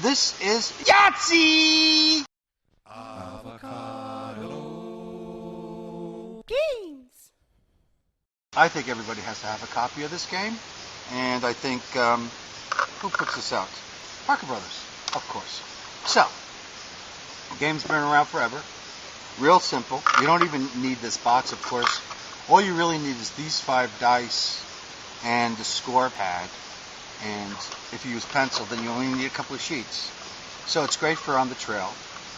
This is Yahtzee! Avocado Games. I think everybody has to have a copy of this game, and I think, who puts this out? Parker Brothers, of course. So, the game's been around forever. Real simple. You don't even need this box, of course. All you really need is these 5 dice and the score pad. And if you use pencil, then you only need a couple of sheets. So it's great for on the trail.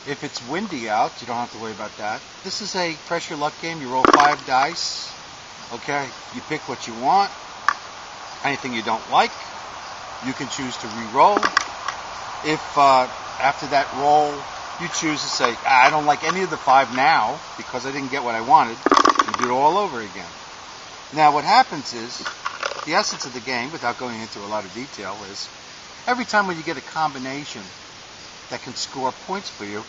If it's windy out, you don't have to worry about that. This is a press your luck game. You roll 5 dice. Okay, you pick what you want. Anything you don't like, you can choose to re-roll. If after that roll you choose to say, I don't like any of the 5 now because I didn't get what I wanted, you do it all over again. Now what happens is, the essence of the game, without going into a lot of detail, is every time when you get a combination that can score points for you,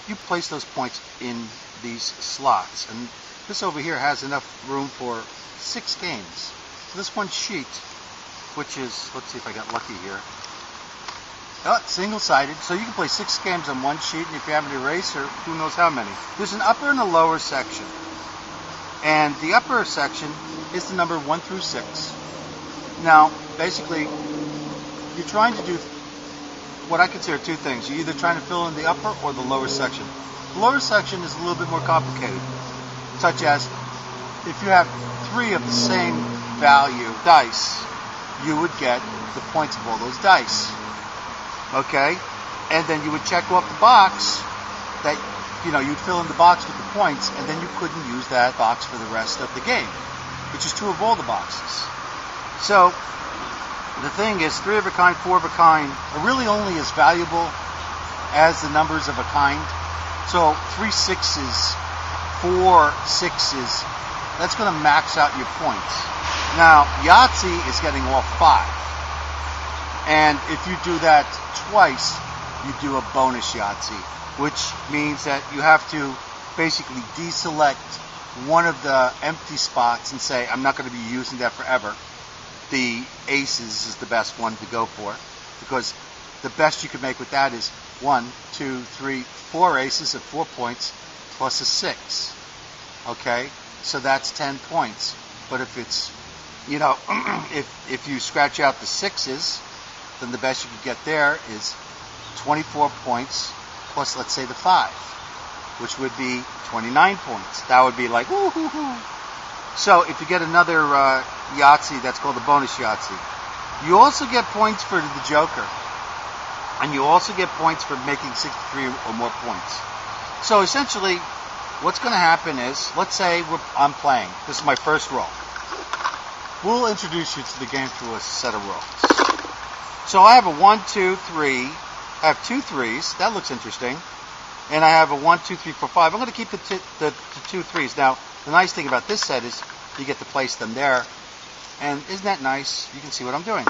you place those points in these slots. And this over here has enough room for 6 games. So this one sheet, which is, let's see if I got lucky here. Oh, single-sided, so you can play 6 games on one sheet, and if you have an eraser, who knows how many. There's an upper and a lower section. And the upper section is the number 1 through 6. Now, basically, you're trying to do what I consider 2 things. You're either trying to fill in the upper or the lower section. The lower section is a little bit more complicated, such as if you have 3 of the same value dice, you would get the points of all those dice. Okay? And then you would check off the box that, you'd fill in the box with the points, and then you couldn't use that box for the rest of the game, which is true of all the boxes. So, the thing is, 3 of a kind, 4 of a kind are really only as valuable as the numbers of a kind. So, 3 6s, 4 6s, that's going to max out your points. Now, Yahtzee is getting all 5. And if you do that twice, you do a bonus Yahtzee, which means that you have to basically deselect one of the empty spots and say, I'm not going to be using that forever. The aces is the best one to go for, because the best you can make with that is 1, 2, 3, 4 aces at 4 points plus a 6. Okay, so that's 10 points. But if it's, if you scratch out the 6s, then the best you could get there is 24 points plus, let's say, the 5, which would be 29 points. That would be like, woo-hoo-hoo. So if you get another Yahtzee, that's called a bonus Yahtzee. You also get points for the Joker. And you also get points for making 63 or more points. So essentially, what's going to happen is, let's say I'm playing. This is my first roll. We'll introduce you to the game through a set of rolls. So I have a 1, 2, 3. I have 2 3s. That looks interesting. And I have a 1, 2, 3, 4, 5. I'm going to keep the 2 3s. Now, the nice thing about this set is you get to place them there. And isn't that nice? You can see what I'm doing.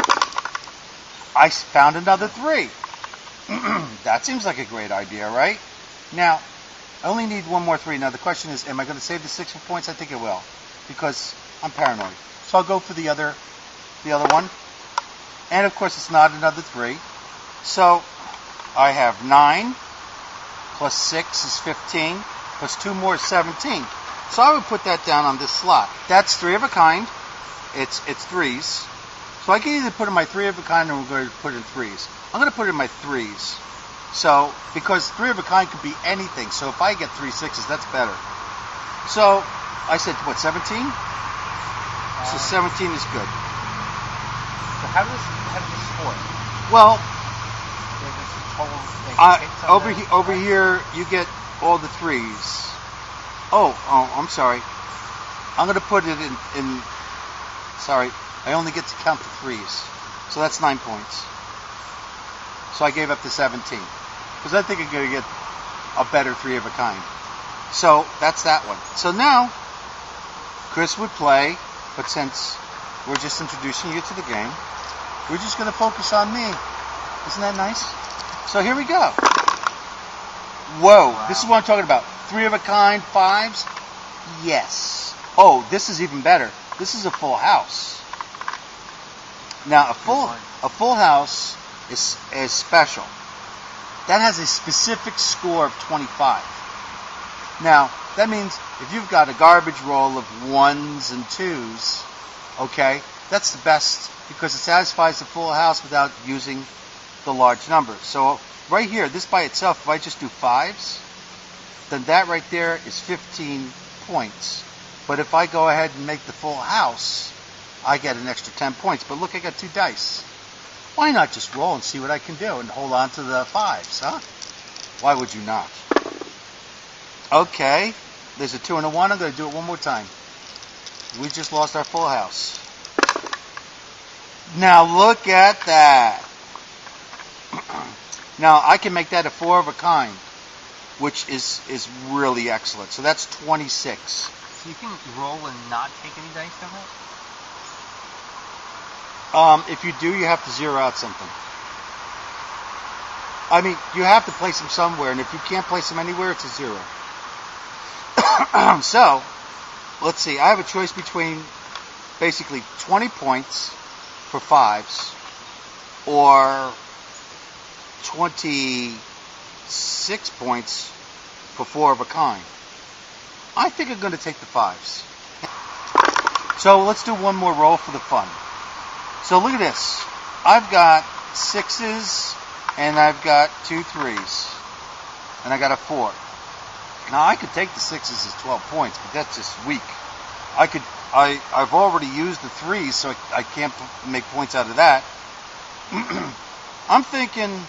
I found another 3. That seems like a great idea, right? Now, I only need 1 more 3. Now, the question is, am I going to save the 6 for points? I think I will, because I'm paranoid. So I'll go for the other one. And, of course, it's not another 3. So I have 9 plus 6 is 15, plus 2 more is 17. So I would put that down on this slot. That's 3 of a kind. It's 3s. So I can either put in my 3 of a kind or we're going to put in 3s. I'm going to put in my 3s. So, because 3 of a kind could be anything. So if I get 3 6s, that's better. So I said, what, 17? So 17 is good. So how does this score? Well, There's a total over here you get all the 3s. Oh, I'm sorry. I'm going to put it in. Sorry, I only get to count the 3s. So that's 9 points. So I gave up the 17. Because I think I'm going to get a better 3 of a kind. So that's that one. So now, Chris would play, but since we're just introducing you to the game, we're just going to focus on me. Isn't that nice? So here we go. Whoa, wow. This is what I'm talking about. 3 of a kind, 5s? Yes. Oh, this is even better. This is a full house. Now, a full house is special. that has a specific score of 25. Now, that means if you've got a garbage roll of 1s and 2s, okay, that's the best because it satisfies the full house without using the large numbers. So right here, this by itself, if I just do 5s, then that right there is 15 points. But if I go ahead and make the full house, I get an extra 10 points. But look, I got 2 dice. Why not just roll and see what I can do and hold on to the 5s, huh? Why would you not? Okay, there's a 2 and a 1. I'm going to do it one more time. We just lost our full house. Now look at that. Now I can make that a 4 of a kind, which is really excellent. So that's 26. So you can roll and not take any dice from it? If you do, you have to zero out something. I mean, you have to place them somewhere, and if you can't place them anywhere, it's a 0. So, let's see. I have a choice between basically 20 points for 5s or 26 points for 4 of a kind. I think I'm going to take the 5s. So let's do one more roll for the fun. So look at this. I've got 6s and I've got 2 3s and I got a 4. Now I could take the 6s as 12 points, but that's just weak. I've already used the 3s, so I can't make points out of that. I'm thinking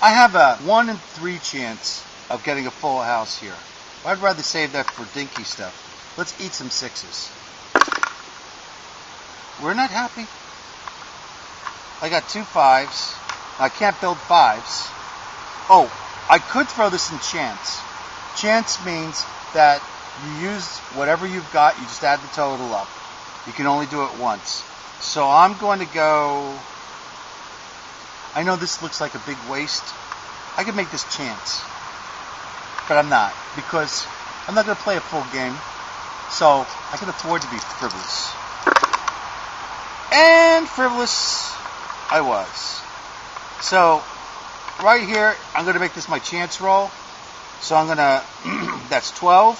I have a 1 in 3 chance of getting a full house here. I'd rather save that for dinky stuff. Let's eat some 6s. We're not happy. I got 2 5s. I can't build 5s. Oh, I could throw this in chance. Chance means that you use whatever you've got, you just add the total up. You can only do it once. So I'm going to go... I know this looks like a big waste. I could make this chance. But I'm not, because I'm not going to play a full game. So I can afford to be frivolous. And frivolous I was. So right here, I'm going to make this my chance roll. So I'm going to, that's 12,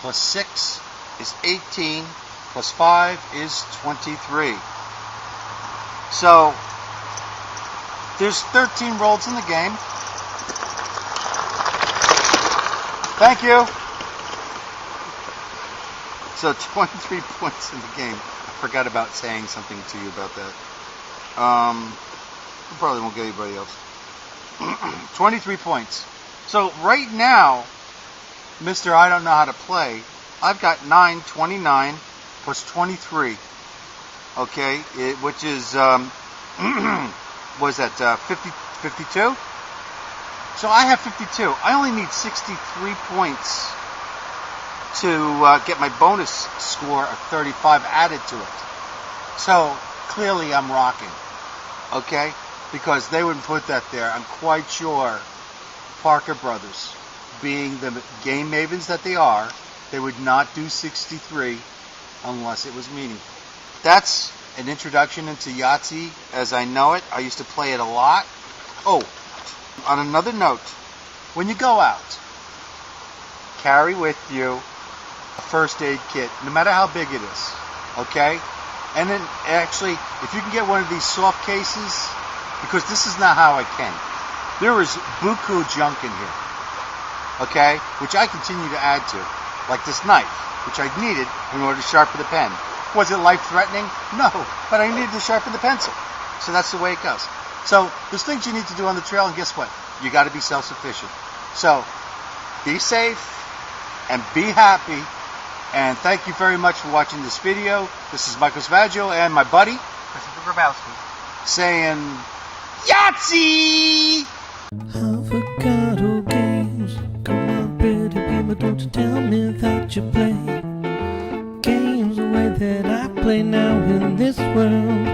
plus 6 is 18, plus 5 is 23. So there's 13 rolls in the game. Thank you. So 23 points in the game. I forgot about saying something to you about that. I probably won't get anybody else. 23 points. So right now, Mr. I don't know how to play, I've got 9, 29 plus 23. Okay, which is, what is that, 52? So I have 52. I only need 63 points to get my bonus score of 35 added to it. So clearly I'm rocking. Okay? Because they wouldn't put that there. I'm quite sure Parker Brothers, being the game mavens that they are, they would not do 63 unless it was meaningful. That's an introduction into Yahtzee as I know it. I used to play it a lot. Oh, on another note, when you go out, carry with you a first aid kit, no matter how big it is. Okay? And then actually, if you can get one of these soft cases, because this is not how I can. There is buku junk in here, okay, which I continue to add to, like this knife, which I needed in order to sharpen the pen. Was it life-threatening? No, but I needed to sharpen the pencil. So that's the way it goes. So there's things you need to do on the trail, and guess what? You got to be self-sufficient. So be safe and be happy. And thank you very much for watching this video. This is Michael Savaggio and my buddy Christopher Grabowski saying Yahtzee! Avocado games. Come on, pretty baby, don't you tell me that you play games the way that I play now in this world.